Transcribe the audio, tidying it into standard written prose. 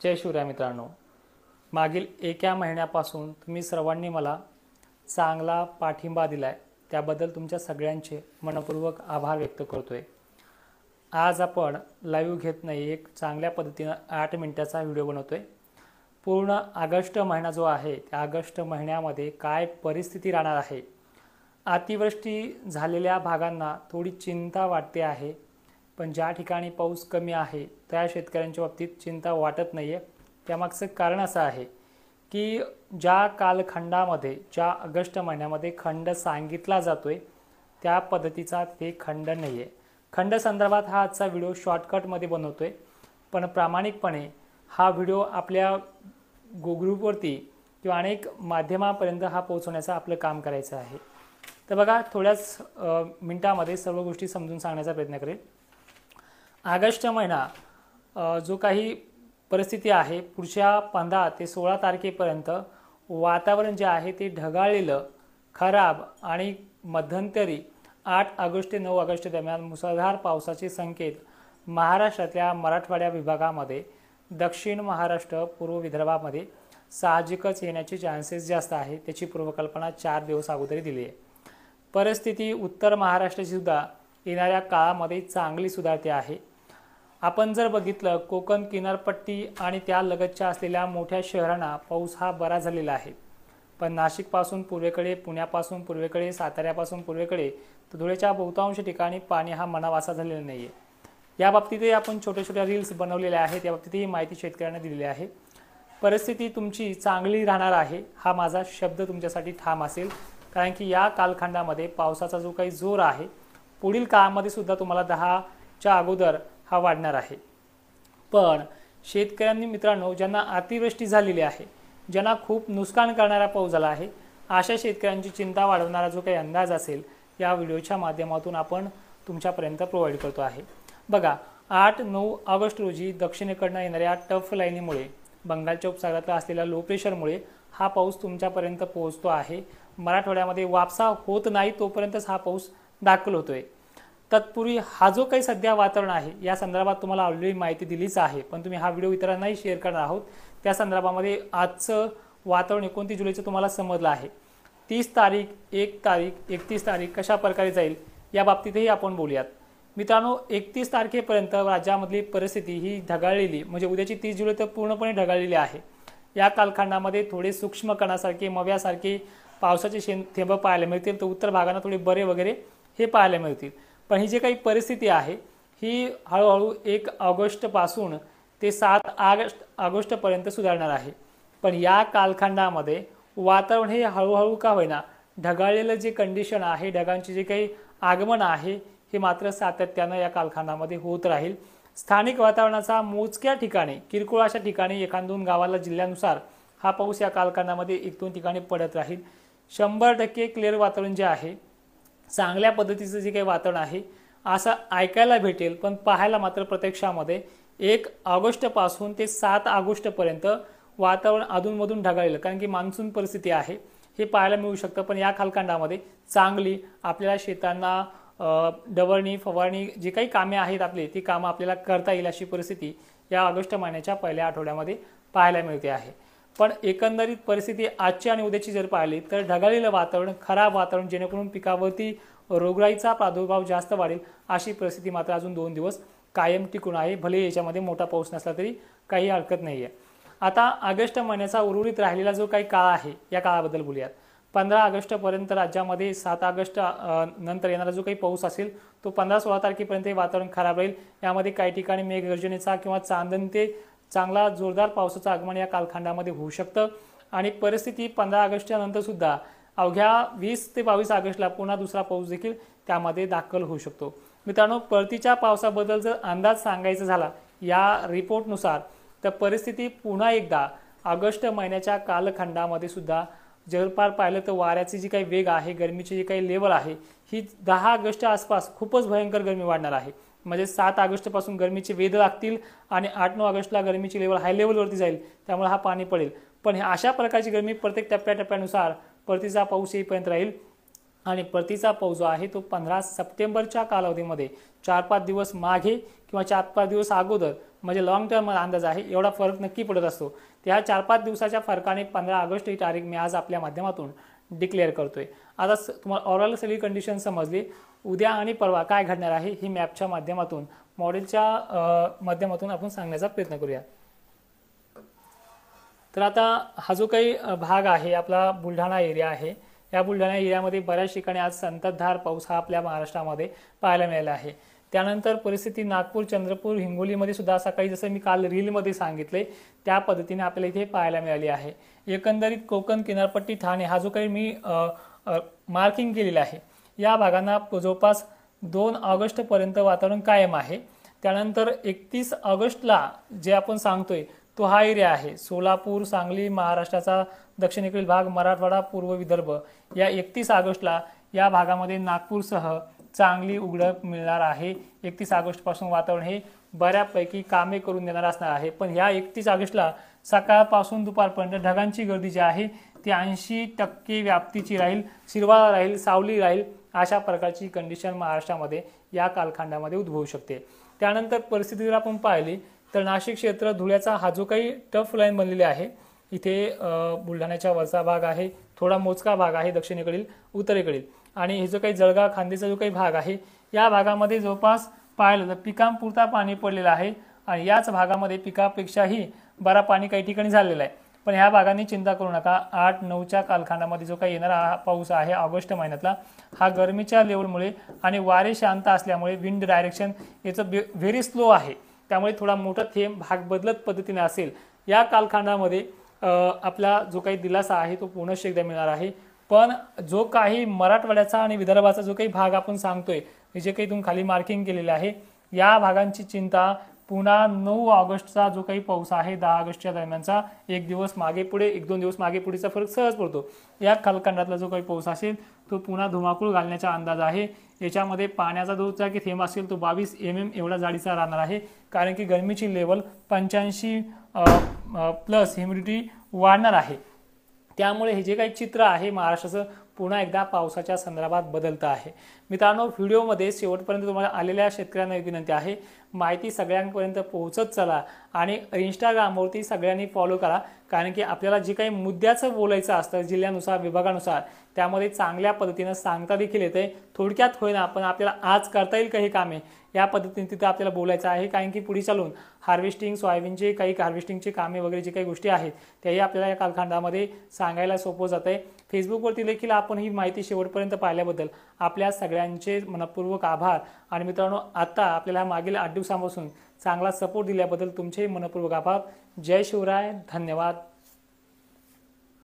जय शिवराय मित्रांनो, मागील एका महिन्यापासून तुम्ही सर्वांनी मला चांगला पाठिंबा दिलाय त्याबद्दल तुमच्या सगळ्यांचे मनपूर्वक आभार व्यक्त करतोय। आज आपण लाईव्ह घेत नाही, एक चांगल्या पद्धतीने 8 मिनिटाचा व्हिडिओ बनवतोय। पूर्ण ऑगस्ट महिना जो आहे त्या ऑगस्ट महिन्यामध्ये काय परिस्थिती राहणार आहे, अतिवृष्टी झालेल्या भागांना थोडी चिंता वाटते आहे, पण ज्या ठिकाणी पाऊस कमी आहे त्या शेतकऱ्यांच्या बाबतीत चिंता वाटत नाहीये। त्यामागचं कारण असं आहे की ज्या कालखंडामध्ये ज्या ऑगस्ट महिन्यामध्ये खंड सांगितला जातोय त्या पद्धतीचा ते खंड नाहीये। खंड संदर्भात हा आजचा व्हिडिओ शॉर्टकटमध्ये बनवतोय, पण प्रामाणिकपणे हा व्हिडिओ आपल्या ग्रुपवरती किंवा अनेक माध्यमांपर्यंत हा पोहोचवण्याचं आपलं काम करायचं आहे। तर बघा, थोड्याच मिनिटांमध्ये सर्व गोष्टी समजून सांगण्याचा प्रयत्न करेल। ऑगस्ट महिना जो काही परिस्थिती आहे पुढच्या 15 ते 16 तारखेपर्यंत वातावरण जे आहे ते ढगाळलेलं, खराब आणि मध्यंतरी 8 ऑगस्ट ते 9 ऑगस्ट दरम्यान मुसळधार पावसाचे संकेत महाराष्ट्रातल्या मराठवाड्या विभागामध्ये, दक्षिण महाराष्ट्र, पूर्व विदर्भामध्ये साहजिकच येण्याचे चान्सेस जास्त आहे। त्याची पूर्वकल्पना 4 दिवस अगोदर दिली आहे। परिस्थिती उत्तर महाराष्ट्राची सुद्धा येणाऱ्या काळामध्ये चांगली सुधारते आहे। आपण जर बघितलं, कोकण किनारपट्टी आणि त्या लगतच्या असलेल्या मोठ्या शहरांना पाऊस हा बरा झालेला आहे, पण नाशिकपासून पूर्वेकडे, पुण्यापासून पूर्वेकडे, साताऱ्यापासून पूर्वेकडे तर धुळ्याच्या बहुतांश ठिकाणी पाणी हा मनावासा झालेला नाहीये। या बाबतीतही आपण छोट्या छोट्या रील्स बनवलेल्या आहेत, या बाबतीतही माहिती शेतकऱ्यांना दिलेली आहे। परिस्थिती तुमची चांगली राहणार आहे हा माझा शब्द तुमच्यासाठी ठाम असेल, कारण की या कालखंडामध्ये पावसाचा जो काही जोर आहे पुढील काळामध्ये सुद्धा तुम्हाला 10च्या अगोदर हा वाढणार आहे। पण शेतकऱ्यांनी मित्रांनो, ज्यांना अतिवृष्टी झालेली आहे, ज्यांना खूप नुकसान करणारा पाऊस झाला आहे, अशा शेतकऱ्यांची चिंता वाढवणारा जो काही अंदाज असेल या व्हिडिओच्या माध्यमातून आपण तुमच्यापर्यंत प्रोव्हाइड करतो आहे। बघा, 8-9 ऑगस्ट रोजी दक्षिणेकडून येणाऱ्या टफ लाईनीमुळे, बंगालच्या उपसागरात असलेल्या लो प्रेशरमुळे हा पाऊस तुमच्यापर्यंत पोहोचतो आहे। मराठवाड्यामध्ये वापसा होत नाही तोपर्यंतच हा पाऊस दाखल होतोय। तत्पूर्वी हा जो काही सध्या वातावरण आहे या संदर्भात तुम्हाला ऑलरेडी माहिती दिलीच आहे, पण तुम्ही हा व्हिडिओ इतरांनाही शेअर करणार आहोत। त्या संदर्भामध्ये आजचं वातावरण 29 जुलैचं तुम्हाला समजलं आहे। 30 तारीख, 1 तारीख, 31 तारीख कशा प्रकारे जाईल या बाबतीतही आपण बोलूयात। मित्रांनो, 31 तारखेपर्यंत राज्यामधली परिस्थिती ही ढगाळलेली, म्हणजे उद्याची 30 जुलै तर पूर्णपणे ढगाळलेली आहे। या कालखंडामध्ये थोडे सूक्ष्म कणासारखे, मव्यासारखे पावसाचे थेंब पाहायला मिळतील, तर उत्तर भागांना थोडे बरे वगैरे हे पाहायला मिळतील। पण ही जी काही परिस्थिती आहे ही हळूहळू 1 ऑगस्ट पासून ते 7 ऑगस्टपर्यंत सुधारणार आहे। पण या कालखंडामध्ये वातावरण हे हळूहळू का होईना ढगाळलेलं जे कंडिशन आहे, ढगांचे जे काही आगमन आहे हे मात्र सातत्यानं या कालखंडामध्ये होत राहील। स्थानिक वातावरणाचा मोजक्या ठिकाणी, किरकोळ अशा ठिकाणी, 1-2 गावाला जिल्ह्यानुसार हा पाऊस या कालखंडामध्ये 1-2 ठिकाणी पडत राहील। 100% क्लिअर वातावरण जे आहे, चांगल्या पद्धतीचं जे काही वातावरण आहे असं ऐकायला भेटेल, पण पाहायला मात्र प्रत्यक्षामध्ये 1 ऑगस्ट पासून ते 7 ऑगस्टपर्यंत वातावरण अधूनमधून ढगाळलेलं, कारण की मान्सून परिस्थिती आहे हे पाहायला मिळू शकतं। पण या कालखंडामध्ये चांगली आपल्याला शेतांना डवरणी, फवारणी जी काही कामे आहेत आपली, ती कामं आपल्याला करता येईल अशी परिस्थिती या ऑगस्ट महिन्याच्या पहिल्या आठवड्यामध्ये पाहायला मिळते आहे। पण एकंदरीत परिस्थिती आजची आणि उद्याची जर पाहिली तर ढगाळलेलं वातावरण, खराब वातावरण, जेणेकरून पिकावरती रोगराईचा प्रादुर्भाव जास्त वाढेल अशी परिस्थिती मात्र अजून 2 दिवस कायम टिकून आहे। भले याच्यामध्ये मोठा पाऊस नसला तरी काही हरकत नाही आहे। आता ऑगस्ट महिन्याचा उर्वरित राहिलेला जो काही काळ आहे या काळाबद्दल बोलूयात। 15 ऑगस्टपर्यंत राज्यामध्ये, 7 ऑगस्ट नंतर येणारा जो काही पाऊस असेल तो 15-16 तारखेपर्यंत वातावरण खराब राहील। यामध्ये काही ठिकाणी मेघगर्जनेचा किंवा चांदण ते चांगला जोरदार पावसाचं आगमन या कालखंडामध्ये होऊ शकतं आणि परिस्थिती 15 ऑगस्टच्या नंतर सुद्धा अवघ्या 20 ते 22 ऑगस्टला पुन्हा दुसरा पाऊस देखील त्यामध्ये दाखल होऊ शकतो। मित्रांनो, परतीच्या पावसाबद्दल जर अंदाज सांगायचा झाला या रिपोर्टनुसार तर परिस्थिती पुन्हा एकदा ऑगस्ट महिन्याच्या कालखंडामध्ये सुद्धा जर पाहिलं तर वाऱ्याची जी काही वेग आहे, गरमीची जी काही लेवल आहे ही 10 ऑगस्टच्या आसपास खूपच भयंकर गरमी वाढणार आहे। म्हणजे 7 ऑगस्टपासून गरमीचे वेध लागतील आणि 8-9 ऑगस्टला गरमीची लेवल हाय लेवलवरती जाईल, त्यामुळे हा पाणी पडेल। पण अशा प्रकारची गरमी प्रत्येक टप्प्याटप्प्यानुसार परतीचा पाऊस येईपर्यंत राहील आणि परतीचा पाऊस जो आहे तो 15 सप्टेंबरच्या कालावधीमध्ये 4-5 दिवस मागे किंवा 4-5 दिवस अगोदर म्हणजे लॉंग टर्म अंदाज आहे, एवढा फरक नक्की पडत असतो. त्या 4-5 दिवसाच्या फरकाने 15 ऑगस्ट ही तारीख मी आज आपल्या माध्यमातून डिक्लेअर करतोय. आता तुम्हाला ओव्हरऑल सगळी कंडिशन समजली. उद्या आणि परवा काय घडणार आहे ही मॅपच्या माध्यमातून, मॉडेलच्या माध्यमातून आपण सांगण्याचा प्रयत्न करूया. तर आता हा जो काही भाग आहे आपला बुलढाणा एरिया आहे, या बुलढाणा एरियामध्ये बऱ्याच ठिकाणी आज संततधार पाऊस हा आपल्या महाराष्ट्रामध्ये पाहायला मिळाला आहे. त्यानंतर परिस्थिती नागपूर, चंद्रपूर, हिंगोलीमध्ये सुद्धा सकाळी जसं मी काल रीलमध्ये सांगितले त्या पद्धतीने आपल्याला इथे पाहायला मिळाली आहे. एकंदरीत कोकण किनारपट्टी, ठाणे हा जो काही मी मार्किंग केलेला आहे या भागांना जवळपास 2 ऑगस्टपर्यंत वातावरण कायम आहे. त्यानंतर 31 ऑगस्टला जे आपण सांगतोय तो हा एरिया आहे सोलापूर, सांगली, महाराष्ट्राचा दक्षिणेकडील भाग, मराठवाडा, पूर्व विदर्भ. या 31 ऑगस्टला या भागामध्ये नागपूरसह चांगली उघडप मिळणार आहे. 31 ऑगस्टपासून वातावरण हे बऱ्यापैकी कामे करून देणार असणार आहे. पण ह्या 31 ऑगस्टला सकाळपासून दुपारपर्यंत ढगांची गर्दी जी आहे ती 80% व्याप्तीची राहील, हिरवा राहील, सावली राहील, अशा प्रकारची कंडिशन महाराष्ट्रामध्ये या कालखंडामध्ये उद्भवू शकते. त्यानंतर परिस्थिती जर आपण पाहिली तर नाशिक क्षेत्र, धुळ्याचा हा जो काही टफ लाईन बनलेली आहे, इथे बुलढाण्याच्या वरचा भाग आहे, थोडा मोजका भाग आहे दक्षिणेकडील, उत्तरेकडील, आणि हे जो काही जळगाव, खांदेचा जो काही भाग आहे या भागामध्ये जवळपास पाहिलं तर पिकांपुरता पाणी पडलेलं आहे आणि याच भागामध्ये पिकापेक्षाही बरा पाणी काही ठिकाणी झालेलं आहे. पण ह्या भागांनी चिंता करू नका. 8-9च्या कालखंडामध्ये जो काही येणारा पाऊस आहे ऑगस्ट महिन्यातला, हा गरमीच्या लेवलमुळे आणि वारे शांत असल्यामुळे विंड डायरेक्शन याचं व्हेरी स्लो आहे, त्यामुळे थोडा मोठा थेंब भाग बदलत पद्धतीने असेल. या कालखंडामध्ये आपला जो काही दिलासा आहे तो पुनश्च एकदा मिळणार आहे. पण जो काही मराठवाड्याचा आणि विदर्भाचा जो काही भाग आपण सांगतोय, जे काही तुम्ही खाली मार्किंग केलेले आहे, या भागांची चिंता पुन्हा 9 ऑगस्टचा जो काही पाऊस आहे 10 ऑगस्टच्या दरम्यानचा 1 दिवस मागे पुढे, 1-2 दिवस मागे पुढेचा फरक सहज पडतो. या कालखंडातला जो काही पाऊस असेल तो पुन्हा धुमाकूळ घालण्याचा अंदाज आहे. याच्यामध्ये पाण्याचा जो की थेंब असेल तो 22 mm एवढा जाडीचा राहणार आहे, कारण की गरमीची लेवल 85+ ह्युमिडिटी वाढणार आहे. त्यामुळे हे जे काही चित्र आहे महाराष्ट्राचं पुन्हा एकदा पावसाच्या संदर्भात बदलतं आहे. मित्रांनो, व्हिडिओमध्ये शेवटपर्यंत तुम्हाला आलेल्या शेतकऱ्यांना एक विनंती आहे, माहिती सगळ्यांपर्यंत पोहोचत चला आणि इंस्टाग्रामवरती सगळ्यांनी फॉलो करा, कारण की आपल्याला जे काही मुद्द्याचं बोलायचं असतं जिल्ह्यानुसार, विभागानुसार, त्यामध्ये चांगल्या पद्धतीनं सांगता देखील येते. थोडक्यात होईना पण आपल्याला आज करता येईल काही कामे या पद्धतीने तिथं आपल्याला बोलायचं आहे, कारण की पुढे चालून हार्वेस्टिंग, सोयाबीनचे काही हार्वेस्टिंगचे कामे वगैरे जे काही गोष्टी आहेत त्याही आपल्याला या कालखंडामध्ये सांगायला सोपं जात आहे. फेसबुकवरती देखील आपण ही माहिती शेवटपर्यंत पाहिल्याबद्दल आपल्या सगळ्यांचे मनपूर्वक आभार. आणि मित्रांनो, आता आपल्याला मागील 8 दिवसांपासून चांगला सपोर्ट दिल्याबद्दल तुमचे मनपूर्वक आभार. जय शिवराय, धन्यवाद.